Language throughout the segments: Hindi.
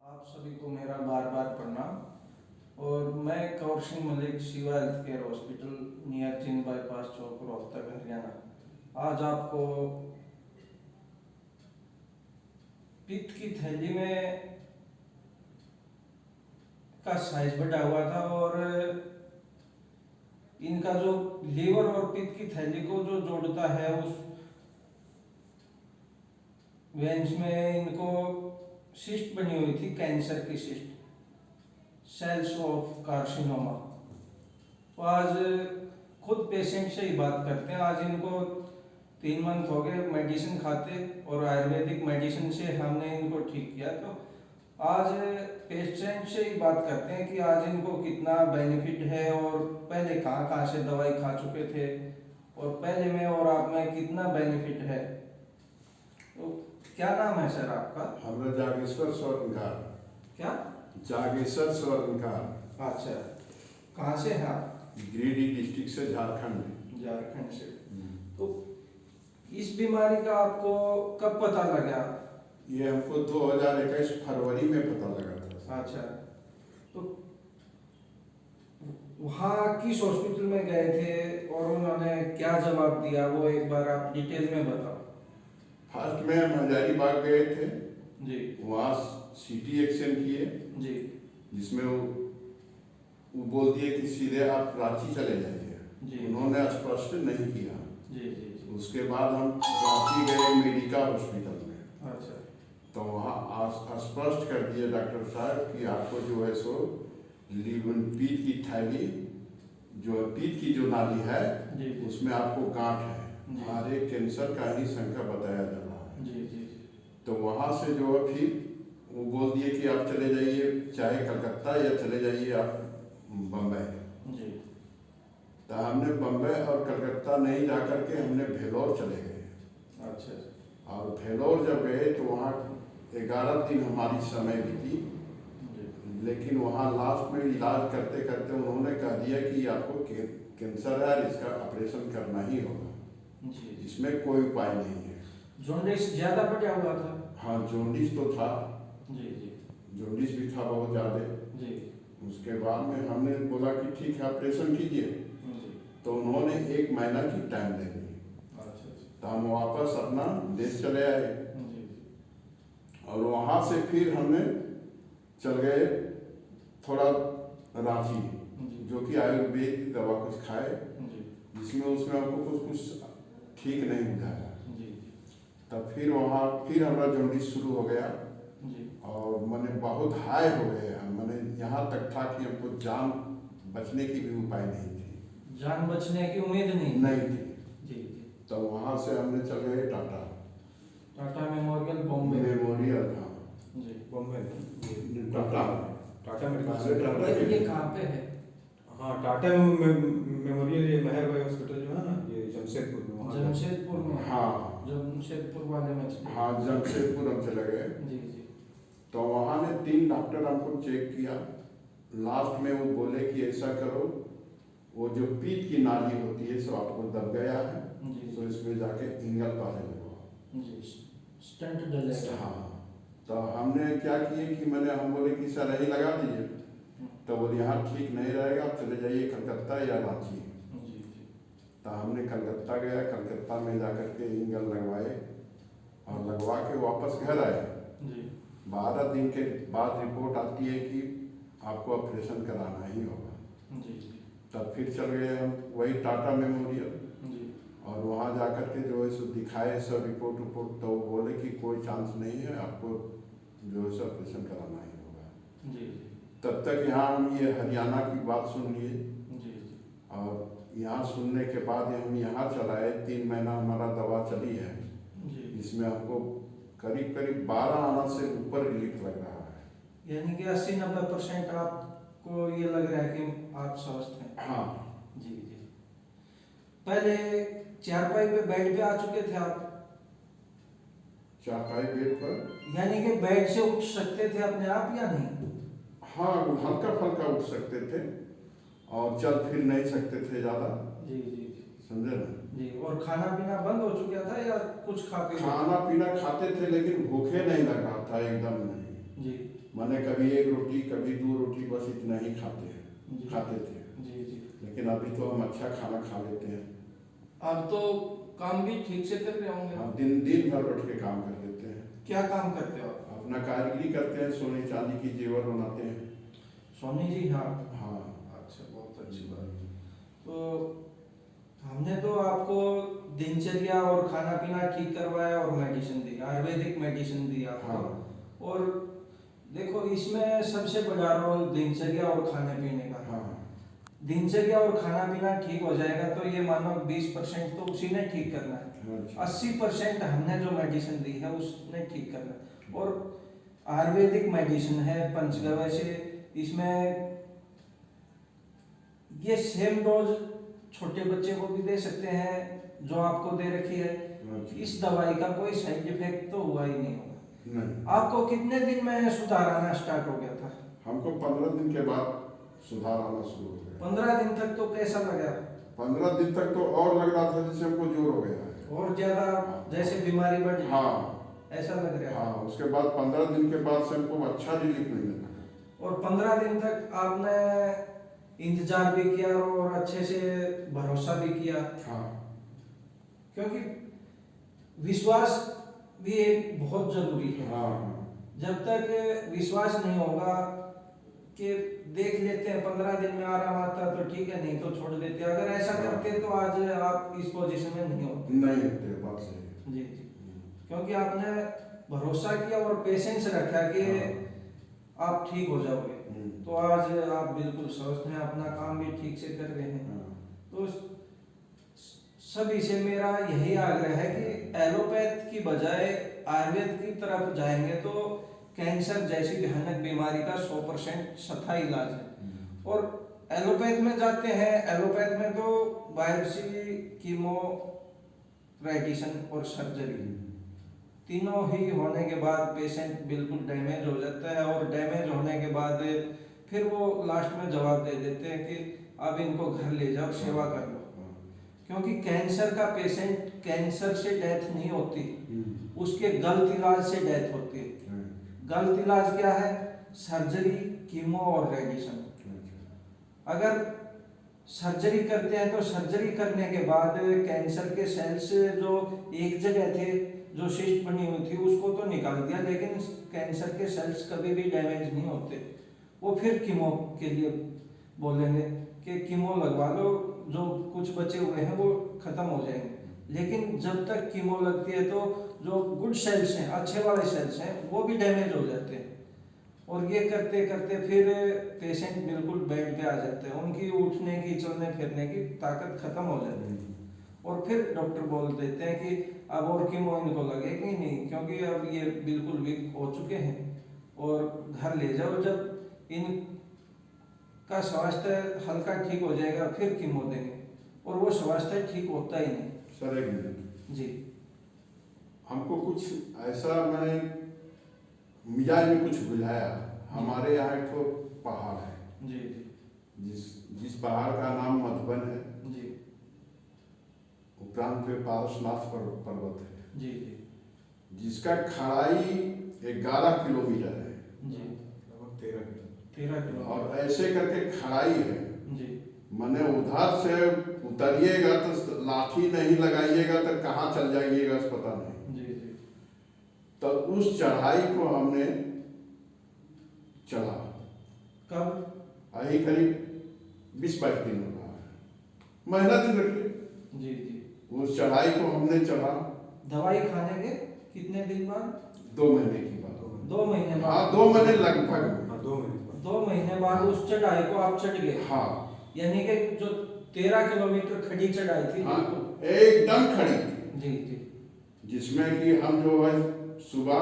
आप सभी को मेरा बार बार प्रणाम। और मैं Kaur Singh Malik, Shiva health care hospital near चीन बाईपास चौक, रोहतक, हरियाणा। आज आपको पित्त की थैली में का साइज बढ़ा हुआ था और इनका जो लीवर और पित्त की थैली को जो जोड़ता है उस वेंस में इनको सिस्ट बनी हुई थी, कैंसर की सिस्ट, सेल्स ऑफ कार्सिनोमा। तो आज खुद पेशेंट से ही बात करते हैं। आज इनको 3 मंथ हो गए मेडिसिन खाते और आयुर्वेदिक मेडिसिन से हमने इनको ठीक किया। तो आज पेशेंट से ही बात करते हैं कि आज इनको कितना बेनिफिट है और पहले कहाँ कहाँ से दवाई खा चुके थे और पहले में और आप में कितना बेनिफिट है। तो क्या नाम है सर आपका? हमरा जागेश्वर स्वर्णकार। क्या? जागेश्वर स्वर्णकार। अच्छा, कहाँ से हैं आप? गिरिडीह डिस्ट्रिक्ट से, झारखंड। झारखंड से। तो इस बीमारी का आपको कब पता लगा? ये हमको 2021 फरवरी में पता लगा था। अच्छा, तो वहाँ किस हॉस्पिटल में गए थे और उन्होंने क्या जवाब दिया, वो एक बार आप डिटेल में बताओ। फर्स्ट में हम हजारीबाग गए थे जी। वहाँ सीटी एक्शन किए जी। जिसमें वो बोल दिए कि सीधे आप रांची चले जाइए। उन्होंने स्पष्ट नहीं किया। जी जी जी। उसके बाद हम रांची गए मेडिका हॉस्पिटल में। अच्छा। तो वहाँ स्पष्ट कर दिए डॉक्टर साहब कि आपको जो है सो पीठ की थैली, जो पीठ की जो नाली है उसमें आपको गांठ है, हमारे कैंसर का ही शंका बताया जा रहा है। जी जी। तो वहाँ से जो है फिर वो बोल दिए कि आप चले जाइए चाहे कलकत्ता या चले जाइए आप बम्बई। जी। तो हमने बम्बई और कलकत्ता नहीं जा कर के हमने भेलोर चले गए। अच्छा। और भेलोर जब गए तो वहाँ 11 दिन हमारी समय बीती, लेकिन वहाँ लास्ट में इलाज करते करते उन्होंने कह दिया कि आपको कैंसर है, इसका ऑपरेशन करना ही होगा, इसमें कोई उपाय नहीं है। जॉन्डिस ज्यादा बढ़ा हुआ था? हाँ, जॉन्डिस तो था। जी जी। जॉन्डिस भी था बहुत ज़्यादा। जी। उसके बाद में हमने बोला कि ठीक है ऑपरेशन कीजिए। तो उन्होंने 1 महीना की टाइम दे दी। तो हम वापस अपना देश चले आए और वहाँ से फिर हमने चल गए थोड़ा रांची, जो कि आयुर्वेद की दवा कुछ खाए, जिसमें उसमें हमको कुछ ठीक नहीं बुझाया। तब फिर वहाँ फिर हमारा जॉन्डिस शुरू हो गया और मैंने बहुत हाई हो गए। मैंने यहाँ तक था कि हमको जान बचने की भी उपाय नहीं थी। जान बचने की उम्मीद नहीं थी। जी। तो वहाँ से हमने चल गए टाटा मेमोरियल बॉम्बे। मेमोरियल, हाँ जी, बॉम्बे। टाटा मेमोरियल ये कहाँ पे है? हाँ, टाटा मेमोरियल, ये मेहर भाई हॉस्पिटल जो है ना, ये जमशेदपुर में। जमशेदपुर में? हाँ, जमशेदपुर वाले में चले? हाँ, जमशेदपुर हम चले गए। जी जी। तो वहाँ ने 3 डॉक्टर हमको चेक किया। लास्ट में वो बोले कि ऐसा करो, वो जो पीठ की नाली होती है सो आपको दब गया है, तो इसमें जाके इंगल पहले लगवाओ। जी, स्टंट डलेगा। हाँ, तो हमने क्या किए कि हम बोले कि सर यही लगा दीजिए। तो बोले यहाँ ठीक नहीं रहेगा, आप चले जाइए कलकत्ता या रांची। तो हमने कलकत्ता गया, कलकत्ता में जाकर के इंगल लगवाए और लगवा के वापस घर आए। 12 दिन के बाद रिपोर्ट आती है कि आपको ऑपरेशन कराना ही होगा। तब फिर चल गए हम वही टाटा मेमोरियल और वहाँ जाकर के जो है सो दिखाए सब रिपोर्ट। तो वो बोले कि कोई चांस नहीं है, आपको जो है सो ऑपरेशन कराना ही होगा। तब तक यहाँ हम ये हरियाणा की बात सुन लिए और यहाँ सुनने के बाद हम यहाँ चलाए। 3 महीना हमारा दवा चली है, इसमें हमको करीब 12 आना से ऊपर रिलीफ लग रहा है। यानी कि 80-90% आपको ये लग रहा है कि आप स्वस्थ हैं? हाँ जी जी। पहले चारपाई पे बेड पे आ चुके थे आप? चारपाई बेड पर यानी कि बेड से उठ सकते थे अपने आप या नहीं? हाँ, हल्का फल्का उठ सकते थे और चल फिर नहीं सकते थे ज़्यादा। जी जी। समझे ना जी। और खाना पीना बंद हो चुका था या कुछ खा के? खाना पीना खाते थे लेकिन भूखे नहीं लग रहा था एकदम नहीं। जी मैंने कभी 1 रोटी कभी 2 रोटी बस इतना ही जी। खाते थे। जी जी। लेकिन अभी तो हम अच्छा खाना खा लेते हैं। आप तो काम भी ठीक से कर रहे होंगे। हाँ, दिन भर बैठ के काम कर लेते हैं। क्या काम करते हो आप? अपना कारीगरी करते हैं, सोने चांदी की जेवर बनाते हैं। सोनी जी, हाँ हाँ। अच्छा, बहुत अच्छी बात। तो हमने तो आपको दिनचर्या और खाना पीना ठीक करवाया और मेडिसिन दी, आयुर्वेदिक मेडिसिन दी आपको। हाँ। और देखो, इसमें सबसे बड़ा रोल दिनचर्या और खाने पीने का। हाँ। दिनचर्या और खाना पीना ठीक हो जाएगा तो ये मानो 20% तो उसी ने ठीक करना है, 80% हमने जो मेडिसिन दी है उसने ठीक करना है। और आयुर्वेदिक मेडिसिन है पंचगव्य से, इसमें ये सेम डोज छोटे बच्चे को भी दे सकते हैं जो आपको दे रखी है। इस दवाई का कोई साइड इफेक्ट तो हुआ ही नहीं होगा। नहीं। आपको कितने दिन में सुधार आना स्टार्ट हो गया था? हमको 15 दिन के बाद सुधार आना शुरू हो गया। 15 दिन तक तो कैसा लगा? 15 दिन तक तो और लग रहा था जैसे हमको जोर हो गया है और ज्यादा, जैसे बीमारी बढ़ गई। हाँ, ऐसा लग रहा है। हाँ। उसके बाद 15 दिन के बाद से हमको अच्छा रिलीफ मिलने लगा। और 15 दिन तक आपने इंतजार भी किया और अच्छे से भरोसा भी किया। हाँ। क्योंकि विश्वास भी एक बहुत जरूरी है। हाँ। जब तक विश्वास नहीं होगा कि देख लेते हैं 15 दिन में आराम आता तो ठीक है, नहीं तो छोड़ देते, अगर ऐसा करते तो आज आप इस पोजीशन में नहीं होते। नहीं होते, बात सही है। जी जी। क्योंकि आपने भरोसा किया और पेशेंस रखा कि आप ठीक हो जाओगे, तो आज आप बिल्कुल स्वस्थ हैं, अपना काम भी ठीक से कर रहे हैं। तो सभी से मेरा यही आग्रह है कि एलोपैथ की बजाय आयुर्वेद की तरफ जाएंगे तो कैंसर जैसी भयानक बीमारी का 100% सथा इलाज है। और एलोपैथ में जाते हैं, एलोपैथ में तो बायोप्सी, कीमो, रेडिएशन और सर्जरी तीनों ही होने के बाद पेशेंट बिल्कुल डैमेज हो जाता है। और डैमेज होने के बाद फिर वो लास्ट में जवाब दे देते हैं कि अब इनको घर ले जाओ, सेवा कर लो। क्योंकि कैंसर का पेशेंट कैंसर से डेथ नहीं होती, उसके गलत इलाज से डेथ होती है। गलत इलाज क्या है? सर्जरी, कीमो और रेडिएशन। अगर सर्जरी करते हैं तो सर्जरी करने के बाद कैंसर के सेल्स जो एक जगह थे, जो शिस्ट बनी हुई थी, उसको तो निकाल दिया, लेकिन कैंसर के सेल्स कभी भी डैमेज नहीं होते। वो फिर कीमो के लिए बोलेंगे कि कीमो लगवा लो, जो कुछ बचे हुए हैं वो खत्म हो जाएंगे। लेकिन जब तक कीमो लगती है तो जो गुड सेल्स हैं, अच्छे वाले सेल्स हैं, वो भी डैमेज हो जाते हैं। और ये करते करते फिर पेशेंट बिल्कुल बेड पे आ जाते हैं, उनकी उठने की, चलने फिरने की ताकत खत्म हो जाती है। और फिर डॉक्टर बोल देते हैं कि अब और कीमो इनको लगेगी नहीं, क्योंकि अब ये बिल्कुल वीक हो चुके हैं और घर ले जाओ। जब इनका स्वास्थ्य हल्का ठीक हो जाएगा फिर कीमो देंगे, और वो स्वास्थ्य ठीक होता ही नहीं। सर, एक मिनट जी। हमको कुछ ऐसा, मैंने मिजाज में कुछ बुझाया। हमारे यहाँ एक तो पहाड़ है जी जी, जिस पहाड़ का नाम मधुबन है जी उपरांत पे पारसनाथ पर्वत है जी जी जिसका खड़ाई 11 किलोमीटर है जी, 13 किलो। और ऐसे करके खड़ाई है जी। मैंने उधर से उतरिएगा तो लाठी नहीं लगाइएगा तो कहाँ चल जाइएगा पता नहीं। जी जी। तो उस चढ़ाई को हमने चढ़ा। कब? यही करीब 20-22 दिन हो रहा है, महीना दिन रखिए। जी जी। उस चढ़ाई को हमने चढ़ा। दवाई खाने के कितने दिन बाद? 2 महीने की बात। 2 महीने बाद? हाँ, 2 महीने लगभग। 2 महीने बाद उस चढ़ाई को आप चढ़ गए? हाँ। यानी कि जो 13 किलोमीटर खड़ी चढ़ाई थी। हाँ, एकदम खड़ी थी। जी जी। जिसमें कि हम जो है सुबह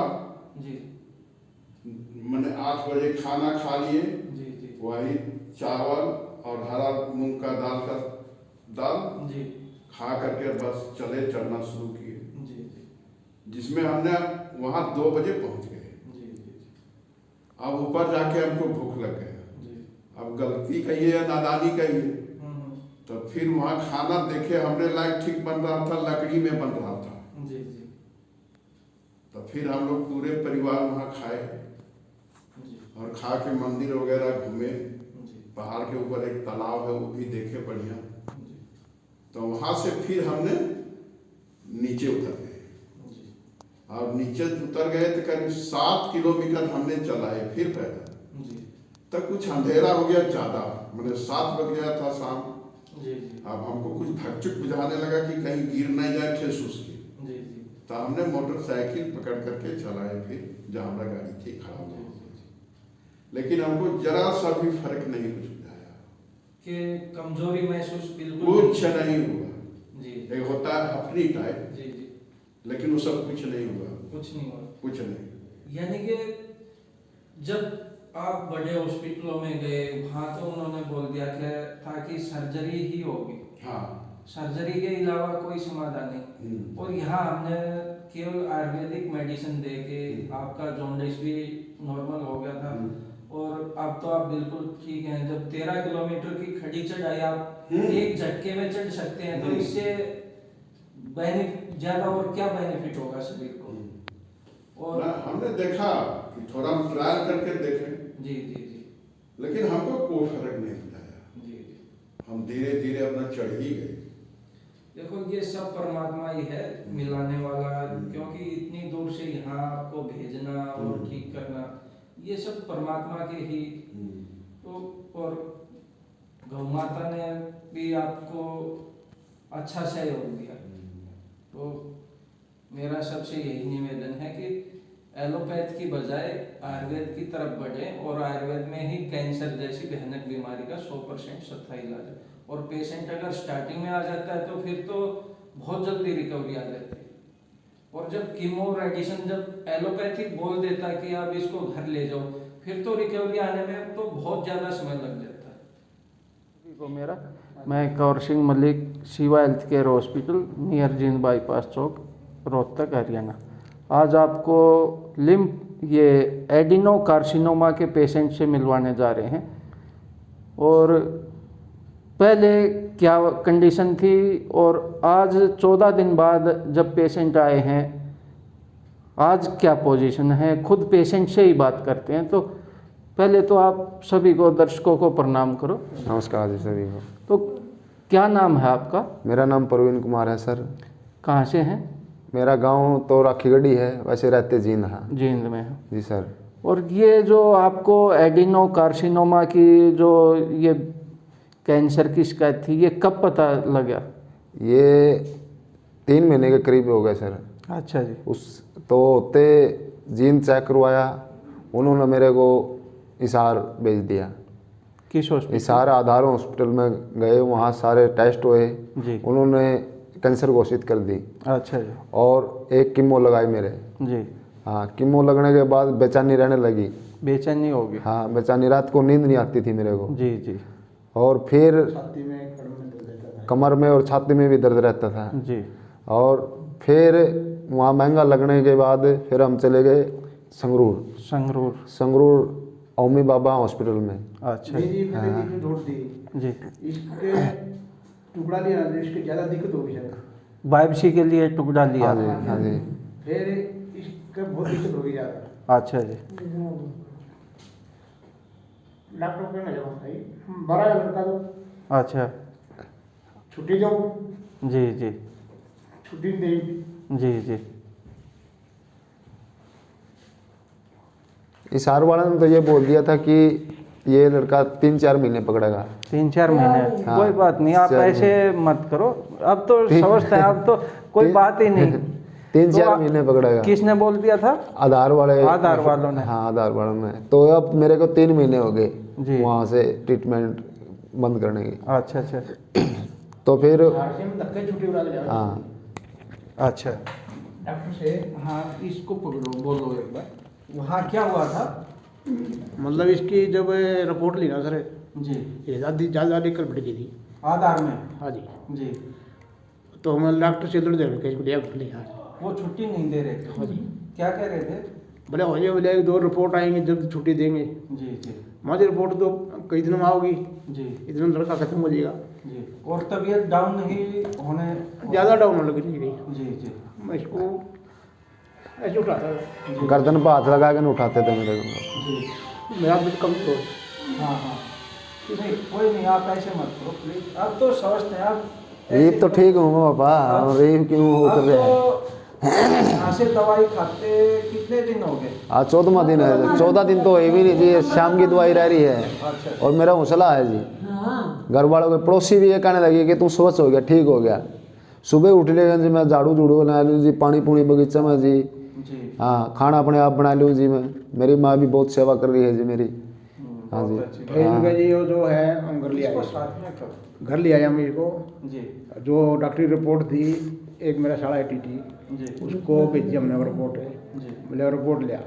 जी मैंने 8 बजे खाना खा लिए। जी जी। वही चावल और हरा मूंग का दाल जी खा करके बस चढ़ना शुरू किए। जी जी। जिसमें हमने वहाँ 2 बजे पहुँच गए। जी जी। अब ऊपर जाके हमको भूख लग गया। अब गलती कहिए या नादानी कहिए, तो फिर वहाँ खाना देखे हमने लायक ठीक बन रहा था, लकड़ी में बन रहा था। जी जी। तो फिर हम लोग पूरे परिवार वहाँ खाए। और खा के मंदिर वगैरह घूमे, जी पहाड़ के ऊपर एक तालाब है वो भी देखे बढ़िया। जी तो वहाँ से फिर हमने नीचे उतर गए, जी और नीचे उतर गए तो करीब 7 किलोमीटर हमने चलाए फिर पैदल। जी तब कुछ अंधेरा हो गया ज़्यादा, मतलब 7 बज गया था शाम। जी जी अब हमको कुछ धकचुक बुझाने लगा कि कहीं गिर नहीं जाए ठेस उसकी। जी जी तो हमने मोटरसाइकिल पकड़ करके चलाए फिर जहाँ हमारा गाड़ी थी खराब हो जी, गई। लेकिन हमको जरा सा भी फर्क नहीं कुछ बुझाया, कि कमजोरी महसूस बिल्कुल कुछ नहीं हुआ। जी एक होता है हफनी टाइप, जी जी लेकिन वो सब कुछ नहीं हुआ, कुछ नहीं हुआ। कुछ नहीं। यानी कि जब आप बड़े हॉस्पिटलों में गए वहाँ तो उन्होंने बोल दिया था कि सर्जरी ही होगी, हाँ। सर्जरी के अलावा कोई समाधान नहीं। और यहाँ हमने केवल आयुर्वेदिक मेडिसिन दे के आपका जॉन्डिस भी नॉर्मल हो गया था, और अब तो आप बिल्कुल ठीक हैं। जब 13 किलोमीटर की खड़ी चढ़ाई आप एक झटके में चढ़ सकते हैं, तो इससे ज्यादा और क्या बेनिफिट होगा शरीर को। और हमने देखा कि थोड़ा हम ट्रायल करके देखें, जी जी जी लेकिन हमको कोई फर्क नहीं बुझाया। जी जी हम धीरे धीरे अपना चढ़ ही गए। देखो ये सब परमात्मा ही है मिलाने वाला, क्योंकि इतनी दूर से यहाँ आपको भेजना और ठीक करना, ये सब परमात्मा के ही। तो और गौ माता ने भी आपको अच्छा सहयोग दिया। तो मेरा सबसे यही निवेदन है कि एलोपैथ की बजाय आयुर्वेद की तरफ बढ़े, और आयुर्वेद में ही कैंसर जैसी भयानक बीमारी का 100% सफाई इलाज है। और पेशेंट अगर स्टार्टिंग में आ जाता है तो फिर तो बहुत जल्दी रिकवरी आ जाती है। और जब कीमो रेडिएशन जब एलोपैथिक बोल देता कि आप इसको घर ले जाओ, फिर तो रिकवरी आने में तो बहुत ज़्यादा समय लग जाता है। को मेरा मैं Kaur Singh Malik, Shiva health care hospital near Jind bypass chowk, Rohtak, Haryana. आज आपको लिम्फ ये एडिनो कार्सिनोमा के पेशेंट से मिलवाने जा रहे हैं। और पहले क्या कंडीशन थी और आज 14 दिन बाद जब पेशेंट आए हैं आज क्या पोजीशन है, खुद पेशेंट से ही बात करते हैं। तो पहले तो आप सभी को, दर्शकों को प्रणाम करो। नमस्कार जी सभी को। तो क्या नाम है आपका? मेरा नाम प्रवीण कुमार है सर। कहाँ से हैं? मेरा गांव तो राखीगढ़ी है, वैसे रहते जींद है। जींद में है जी सर। और ये जो आपको एडिनो कार्सिनोमा की जो ये कैंसर की शिकायत थी, ये कब पता लगा? ये 3 महीने के करीब हो गए सर। अच्छा जी। उस तो होते जींद चेक करवाया, उन्होंने मेरे को हिसार भेज दिया। किस हॉस्पिटल? हिसार आधार हॉस्पिटल में गए, वहाँ सारे टेस्ट हुए जी। उन्होंने कैंसर घोषित कर दी। अच्छा जी। और एक कीमो लगाई मेरे। जी। हाँ, कीमो लगने के बाद बेचैनी रहने लगी। बेचैनी होगी? हाँ, बेचैनी, रात को नींद नहीं आती थी मेरे को। जी जी। और फिर कमर में और छाती में भी दर्द रहता था जी। और फिर वहाँ महंगा लगने के बाद फिर हम चले गए संगरूर ओमी बाबा हॉस्पिटल में। अच्छा जी। पहले दौड़ दी जी। इसके टुकड़ा लिया, इसके ज़्यादा दिक्कत होगी सर। बायोप्सी के लिए टुकड़ा लिया? हाँ जी, हाँ जी। फिर इसका बहुत दिक्कत होगी ज़्यादा। अच्छा जी। डॉक्टर को कहना जाओ भाई, बड़ा लड़का तो अच्छा। छुट्टी दो। जी जी। छुट्टी दे। जी जी। हिसार वाले ने तो ये बोल दिया था कि ये लड़का 3-4 महीने पकड़ेगा। 3-4 महीने? हाँ, कोई बात नहीं, आप 4 ऐसे मत करो। अब तो समझते हैं, अब तो कोई बात ही नहीं। 3-4 तो महीने पकड़ेगा। किसने बोल दिया था? आधार वालों ने। हाँ, आधार वालों ने। तो अब मेरे को 3 महीने हो गए जी। वहाँ से ट्रीटमेंट बंद करने की। अच्छा अच्छा। तो फिर धक्के छुट्टी उड़ा के हाँ। अच्छा। डॉक्टर से हाँ, इसको पकड़ो, बोलो एक बार वहाँ क्या हुआ था। मतलब इसकी जब रिपोर्ट ली ना सर, जी। ये ज़्यादा दिक्कत बढ़ गई थी आधार में? हाँ जी। जी। तो हम डॉक्टर से लड़ दे इसको लिया। वो छुट्टी नहीं दे रहे थे? हाँ जी। क्या कह रहे थे? बोले हो जाए, बोले 2 रिपोर्ट आएंगे जब छुट्टी देंगे। जी जी। हमारी रिपोर्ट तो कई दिनों में आओगी, जी इतना लड़का खत्म हो जाएगा। जी। और तबीयत डाउन नहीं होने? ज़्यादा डाउन होने लग रही। जी जी। मैं इसको ऐसे उठाता था। गर्दन पर हाथ लगा के नहीं उठाते थे मेरे को। जी। मेरा बिल कमजोर। हाँ हाँ, नहीं कोई नहीं, आप ऐसे मत करो प्लीज। अब तो स्वस्थ हैं आप। ये तो ठीक हूँ पापा, और ये क्यों हो कर रहे हैं? यहाँ से दवाई खाते कितने दिन हो गए? आज 14वां दिन है। 14 दिन तो ये भी नहीं जी, शाम की दवाई रह रही है। अच्छा और मेरा हौसला है जी, घर वालों के पड़ोसी भी ये कहने लगे कि तू स्वस्थ हो गया, ठीक हो गया। सुबह उठ लेगा जी, मैं झाड़ू झूड़ू बना लूँ जी, पानी पूनी बगीचा में जी। जी हाँ, खाना अपने आप बना लूँ जी मैं। मेरी माँ भी बहुत सेवा कर रही है जी मेरी। हाँ जी। बहुत अच्छी बात। फिर इनका जी वो जो है हम घर ले इसको आए, साथ में करो। घर ले आया मेरे को। जी जो डॉक्टरी रिपोर्ट थी, एक मेरा साड़ा टीटी, जी उसको भेजी हमने रिपोर्ट है, जी। बोले रिपोर्ट लिया।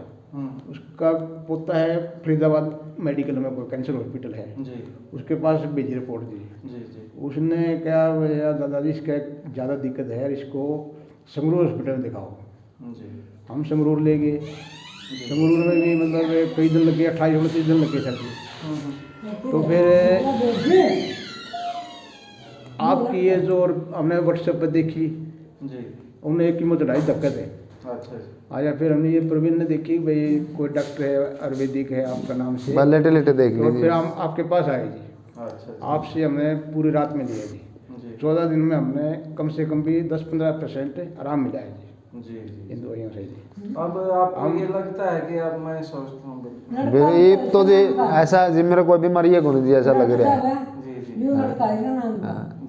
उसका पोता है फरीदाबाद मेडिकल में, कोई कैंसर हॉस्पिटल है, जी उसके पास भेजी रिपोर्ट दी। जी जी उसने क्या, भैया दादाजी इसका ज़्यादा दिक्कत है, इसको संगरूर हॉस्पिटल में दिखाओ। जी हम संगरूर ले गए। संगरूर में भी मतलब कई दिन लगे, 28-29 दिन लगे सर जी। तो फिर आपकी ये जो हमने व्हाट्सएप पर देखी, जी। उन्हें एक कीमत 2.5 दिक्कत है। अच्छा जी। आया फिर हमने ये प्रवीण ने देखी, भाई कोई डॉक्टर है आयुर्वेदिक है आपका नाम से, बस लेटे लेटे देख तो फिर लीजिए। हम आपके पास आए जी। अच्छा आपसे हमने पूरी रात में लिया जी। जी 14 दिन में हमने कम से कम भी 10-15% आराम मिला है जी जी जी। इन दवाइयों से जी। अब आपको ये लगता है कि अब मैं स्वस्थ हूँ बिल्कुल? ये तो जी ऐसा जी, मेरा कोई बीमारी है कौन जी, ऐसा लग रहा है। जी जी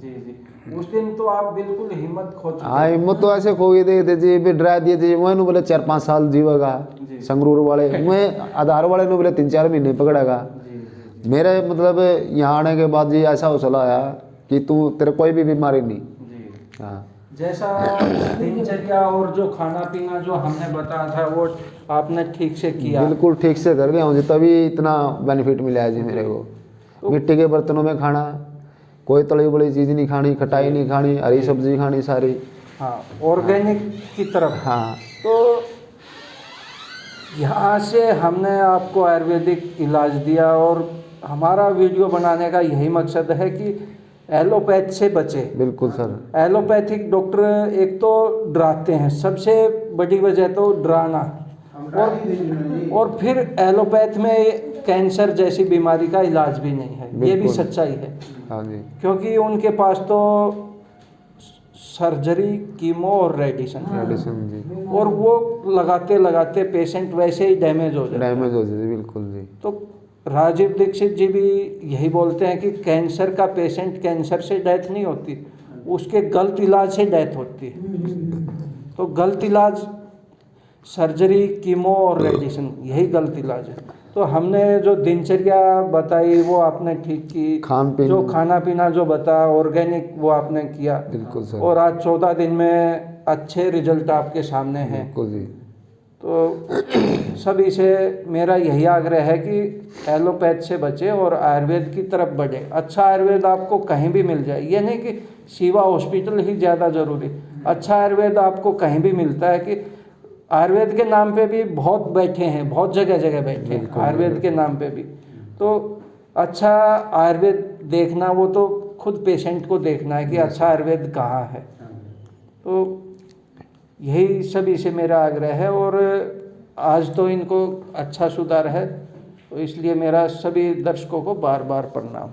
जी जी। उस दिन तो आप बिल्कुल हिम्मत खो चुके हाँ, हिम्मत तो ऐसे खो गई थी जी, भी डरा दिए थे। मैं बोले 4-5 साल जीवेगा जी। संगरूर वाले, मैं आधार वाले ने बोले 3-4 महीने पकड़ेगा। जी जी मेरे मतलब यहाँ आने के बाद जी ऐसा हौसला आया कि तू, तेरे कोई भी बीमारी नहीं। जी। हाँ, जैसा दिनचर्या और जो खाना पीना जो हमने बताया था वो आपने ठीक से किया? बिल्कुल ठीक से कर गया हूँ जी, तभी इतना बेनिफिट मिला है जी मेरे को। मिट्टी के बर्तनों में खाना, कोई तली बड़ी चीज़ नहीं खानी, खटाई नहीं खानी, हरी सब्जी खानी सारी। हाँ, ऑर्गेनिक की तरफ। हाँ, तो यहाँ से हमने आपको आयुर्वेदिक इलाज दिया, और हमारा वीडियो बनाने का यही मकसद है कि एलोपैथ से बचे। बिल्कुल सर। एलोपैथिक डॉक्टर एक तो डराते हैं, सबसे बड़ी वजह तो डराना, और फिर एलोपैथ में कैंसर जैसी बीमारी का इलाज भी नहीं है, ये भी बिल्कुल। सच्चाई है। हाँ जी, क्योंकि उनके पास तो सर्जरी, कीमो और रेडिएशन, मेडिसिन जी, और वो लगाते लगाते पेशेंट वैसे ही डैमेज हो जाता है। डैमेज हो जाती बिल्कुल जी। तो राजीव दीक्षित जी भी यही बोलते हैं कि कैंसर का पेशेंट कैंसर से डेथ नहीं होती, उसके गलत इलाज से डेथ होती है। तो गलत इलाज सर्जरी, कीमो और रेडिएशन, यही गलत इलाज है। तो हमने जो दिनचर्या बताई वो आपने ठीक की, खान पीन, जो खाना पीना जो बताया ऑर्गेनिक वो आपने किया, बिल्कुल सर। और आज 14 दिन में अच्छे रिजल्ट आपके सामने हैं। बिल्कुल जी। तो सभी से मेरा यही आग्रह है कि एलोपैथ से बचे और आयुर्वेद की तरफ बढ़े। अच्छा आयुर्वेद आपको कहीं भी मिल जाए, ये नहीं कि शिवा हॉस्पिटल ही ज़्यादा ज़रूरी, अच्छा आयुर्वेद आपको कहीं भी मिलता है। कि आयुर्वेद के नाम पे भी बहुत बैठे हैं, बहुत जगह जगह बैठे हैं आयुर्वेद के नाम पे भी। तो अच्छा आयुर्वेद देखना, वो तो खुद पेशेंट को देखना है कि अच्छा आयुर्वेद कहाँ है। तो यही सभी से मेरा आग्रह है, और आज तो इनको अच्छा सुधार है, तो इसलिए मेरा सभी दर्शकों को बार बार प्रणाम।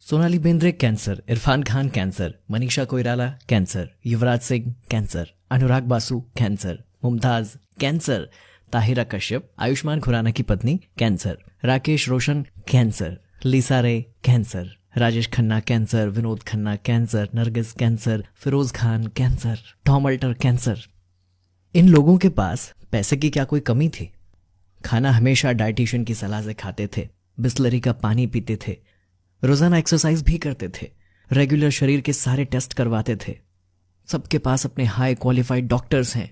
Sonali Bendre cancer, Irrfan Khan cancer, Manisha Koirala cancer, Yuvraj Singh cancer, Anurag Basu cancer, Mumtaz cancer, Tahira Kashyap, Ayushmann Khurrana की पत्नी cancer, Rakesh Roshan cancer, Lisa Ray cancer, Rajesh Khanna cancer, Vinod Khanna cancer, Nargis cancer, Feroz Khan cancer, Tom Alter cancer. इन लोगों के पास पैसे की क्या कोई कमी थी? खाना हमेशा डाइटिशियन की सलाह से खाते थे, बिस्लरी का पानी पीते थे, रोजाना एक्सरसाइज भी करते थे, रेगुलर शरीर के सारे टेस्ट करवाते थे। सबके पास अपने हाई क्वालिफाइड डॉक्टर्स हैं।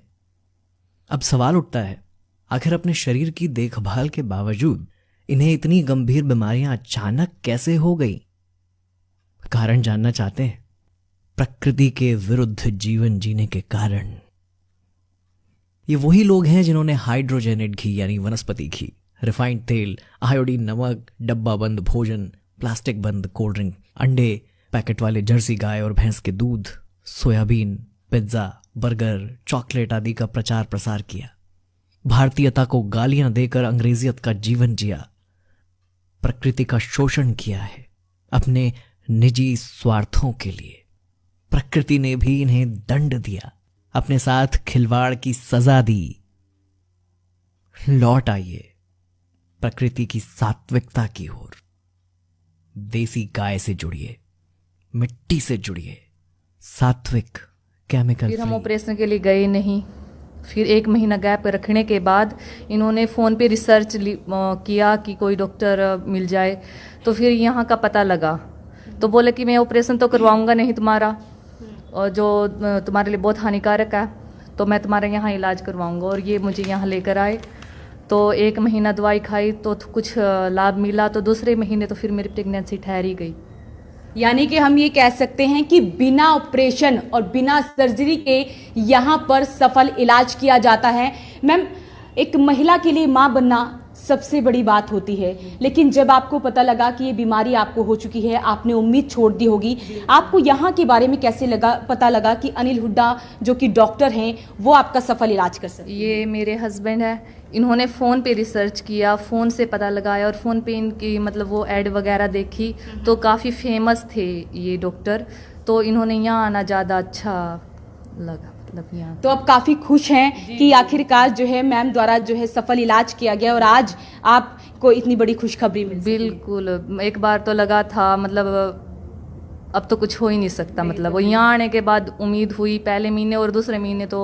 अब सवाल उठता है, आखिर अपने शरीर की देखभाल के बावजूद इन्हें इतनी गंभीर बीमारियां अचानक कैसे हो गई? कारण जानना चाहते हैं? प्रकृति के विरुद्ध जीवन जीने के कारण। ये वही लोग हैं जिन्होंने हाइड्रोजेनेट घी यानी वनस्पति घी, रिफाइंड तेल, आयोडीन नमक, डब्बा बंद भोजन, प्लास्टिक बंद कोल्ड ड्रिंक, अंडे, पैकेट वाले जर्सी गाय और भैंस के दूध, सोयाबीन, पिज्जा, बर्गर, चॉकलेट आदि का प्रचार प्रसार किया। भारतीयता को गालियां देकर अंग्रेजियत का जीवन जिया, प्रकृति का शोषण किया है अपने निजी स्वार्थों के लिए। प्रकृति ने भी इन्हें दंड दिया, अपने साथ खिलवाड़ की सजा दी। लौट आइए प्रकृति की सात्विकता की ओर। देसी गाय से जुड़िए, मिट्टी से जुड़िए, सात्विक, केमिकल फिर हम फ्री। ऑपरेशन के लिए गए नहीं। फिर 1 महीना गैप रखने के बाद इन्होंने फ़ोन पे रिसर्च किया कि कोई डॉक्टर मिल जाए। तो फिर यहाँ का पता लगा, तो बोले कि मैं ऑपरेशन तो करवाऊँगा नहीं तुम्हारा, और जो तुम्हारे लिए बहुत हानिकारक है, तो मैं तुम्हारे यहाँ इलाज करवाऊँगा। और ये मुझे यहाँ लेकर आए, तो 1 महीना दवाई खाई तो कुछ लाभ मिला, तो दूसरे महीने तो फिर मेरी प्रेगनेंसी ठहर ही गई। यानी कि हम ये कह सकते हैं कि बिना ऑपरेशन और बिना सर्जरी के यहाँ पर सफल इलाज किया जाता है। मैम, एक महिला के लिए माँ बनना सबसे बड़ी बात होती है, लेकिन जब आपको पता लगा कि ये बीमारी आपको हो चुकी है, आपने उम्मीद छोड़ दी होगी। आपको यहाँ के बारे में कैसे पता लगा कि अनिल हुड्डा जो कि डॉक्टर हैं वो आपका सफल इलाज कर सकते हैं? ये मेरे हस्बैंड है, इन्होंने फ़ोन पे रिसर्च किया, फ़ोन से पता लगाया, और फ़ोन पे इनकी मतलब वो ऐड वगैरह देखी, तो काफ़ी फेमस थे ये डॉक्टर, तो इन्होंने यहाँ आना ज़्यादा अच्छा लगा। मतलब यहाँ तो आप काफ़ी खुश हैं कि आखिरकार जो है मैम द्वारा जो है सफल इलाज किया गया और आज आपको इतनी बड़ी खुशखबरी मिल। बिल्कुल, एक बार तो लगा था मतलब अब तो कुछ हो ही नहीं सकता। मतलब वो यहाँ आने के बाद उम्मीद हुई, पहले महीने और दूसरे महीने तो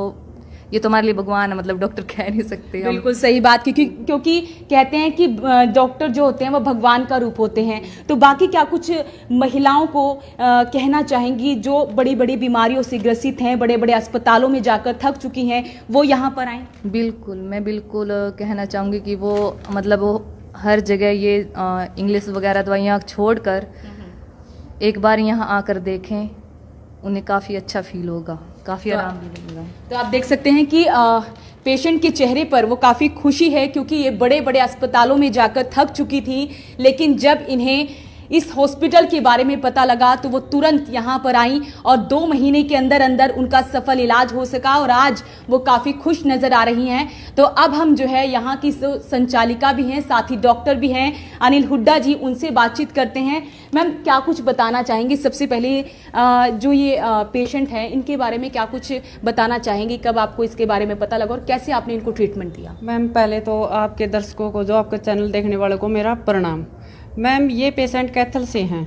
ये तुम्हारे लिए भगवान है, मतलब डॉक्टर कह नहीं सकते हम। बिल्कुल सही बात, क्योंकि कहते हैं कि डॉक्टर जो होते हैं वो भगवान का रूप होते हैं। तो बाकी क्या कुछ महिलाओं को कहना चाहेंगी जो बड़ी बड़ी बीमारियों से ग्रसित हैं, बड़े बड़े अस्पतालों में जाकर थक चुकी हैं, वो यहाँ पर आएँ? बिल्कुल, मैं बिल्कुल कहना चाहूँगी कि वो मतलब वो हर जगह ये इंग्लिश वगैरह दवाइयाँ छोड़कर एक बार यहाँ आकर देखें, उन्हें काफ़ी अच्छा फील होगा, काफ़ी आराम मिलेगा। तो आप देख सकते हैं कि पेशेंट के चेहरे पर वो काफ़ी खुशी है, क्योंकि ये बड़े बड़े अस्पतालों में जाकर थक चुकी थी, लेकिन जब इन्हें इस हॉस्पिटल के बारे में पता लगा तो वो तुरंत यहाँ पर आई और 2 महीने के अंदर अंदर उनका सफल इलाज हो सका और आज वो काफ़ी खुश नज़र आ रही हैं। तो अब हम जो है यहाँ की संचालिका भी हैं, साथ ही डॉक्टर भी हैं अनिल हुड्डा जी, उनसे बातचीत करते हैं। मैम, क्या कुछ बताना चाहेंगे? सबसे पहले जो ये पेशेंट हैं इनके बारे में क्या कुछ बताना चाहेंगे? कब आपको इसके बारे में पता लगा और कैसे आपने इनको ट्रीटमेंट दिया? मैम, पहले तो आपके दर्शकों को, जो आपका चैनल देखने वालों को मेरा प्रणाम। मैम, ये पेशेंट कैथल से हैं।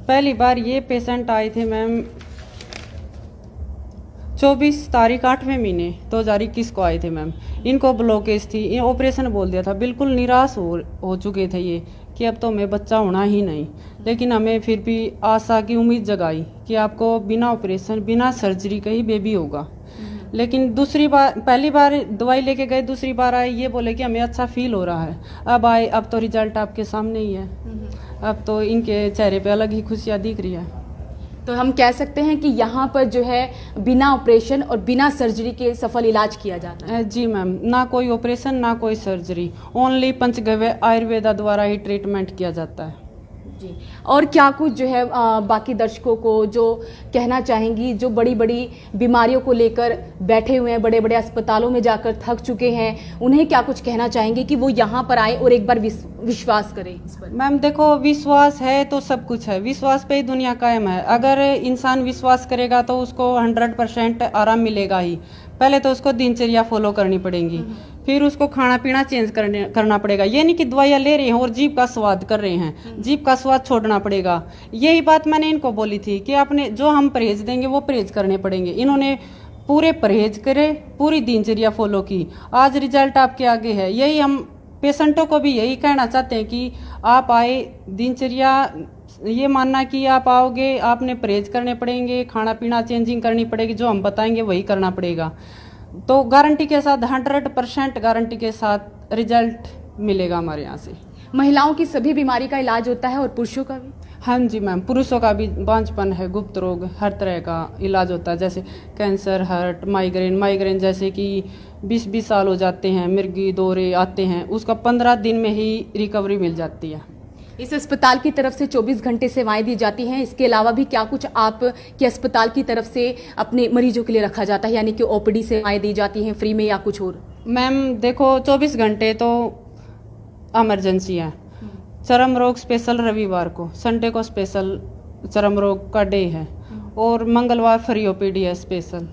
पहली बार ये पेशेंट आए थे मैम 24 तारीख 8वें महीने 2021 को आए थे मैम। इनको ब्लॉकेज थी, ऑपरेशन बोल दिया था। बिल्कुल निराश हो चुके थे ये कि अब तो हमें बच्चा होना ही नहीं, लेकिन हमें फिर भी आशा की उम्मीद जगाई कि आपको बिना ऑपरेशन बिना सर्जरी का ही बेबी होगा। लेकिन पहली बार दवाई लेके गए, दूसरी बार आए, ये बोले कि हमें अच्छा फील हो रहा है। अब आए, अब तो रिजल्ट आपके सामने ही है। अब तो इनके चेहरे पे अलग ही खुशियाँ दिख रही है। तो हम कह सकते हैं कि यहाँ पर जो है बिना ऑपरेशन और बिना सर्जरी के सफल इलाज किया जाता है? जी मैम, ना कोई ऑपरेशन ना कोई सर्जरी, ओनली पंचगव्य आयुर्वेदा द्वारा ही ट्रीटमेंट किया जाता है। जी, और क्या कुछ जो है बाकी दर्शकों को जो कहना चाहेंगी, जो बड़ी बड़ी बीमारियों को लेकर बैठे हुए हैं, बड़े बड़े अस्पतालों में जाकर थक चुके हैं, उन्हें क्या कुछ कहना चाहेंगे कि वो यहाँ पर आए और एक बार विश्वास करें इस पर? मैम देखो, विश्वास है तो सब कुछ है, विश्वास पे ही दुनिया कायम है। अगर इंसान विश्वास करेगा तो उसको 100% आराम मिलेगा ही। पहले तो उसको दिनचर्या फॉलो करनी पड़ेगी, फिर उसको खाना पीना चेंज करना पड़ेगा। ये नहीं कि दवाइयाँ ले रहे हैं और जीभ का स्वाद कर रहे हैं, जीभ का स्वाद छोड़ना पड़ेगा। यही बात मैंने इनको बोली थी कि आपने जो हम परहेज देंगे वो परहेज करने पड़ेंगे। इन्होंने पूरे परहेज करे, पूरी दिनचर्या फॉलो की, आज रिजल्ट आपके आगे है। यही हम पेशेंटों को भी यही कहना चाहते हैं कि आप आए, दिनचर्या ये मानना कि आप आओगे, आपने परहेज करने पड़ेंगे, खाना पीना चेंजिंग करनी पड़ेगी, जो हम बताएंगे वही करना पड़ेगा। तो गारंटी के साथ 100% गारंटी के साथ रिजल्ट मिलेगा हमारे यहाँ से। महिलाओं की सभी बीमारी का इलाज होता है और पुरुषों का भी? हाँ जी मैम, पुरुषों का भी बांझपन है, गुप्त रोग, हर तरह का इलाज होता है, जैसे कैंसर, हार्ट, माइग्रेन जैसे कि 20 साल हो जाते हैं, मिर्गी दौरे आते हैं, उसका 15 दिन में ही रिकवरी मिल जाती है। इस अस्पताल की तरफ से 24 घंटे सेवाएं दी जाती हैं, इसके अलावा भी क्या कुछ आपके अस्पताल की तरफ से अपने मरीजों के लिए रखा जाता है, यानी कि ओपीडी सेवाएं दी जाती हैं फ्री में या कुछ और? मैम देखो 24 घंटे तो इमरजेंसी है। चर्म रोग स्पेशल रविवार को, संडे को स्पेशल चर्म रोग का डे है और मंगलवार फ्री ओपीडी है स्पेशल।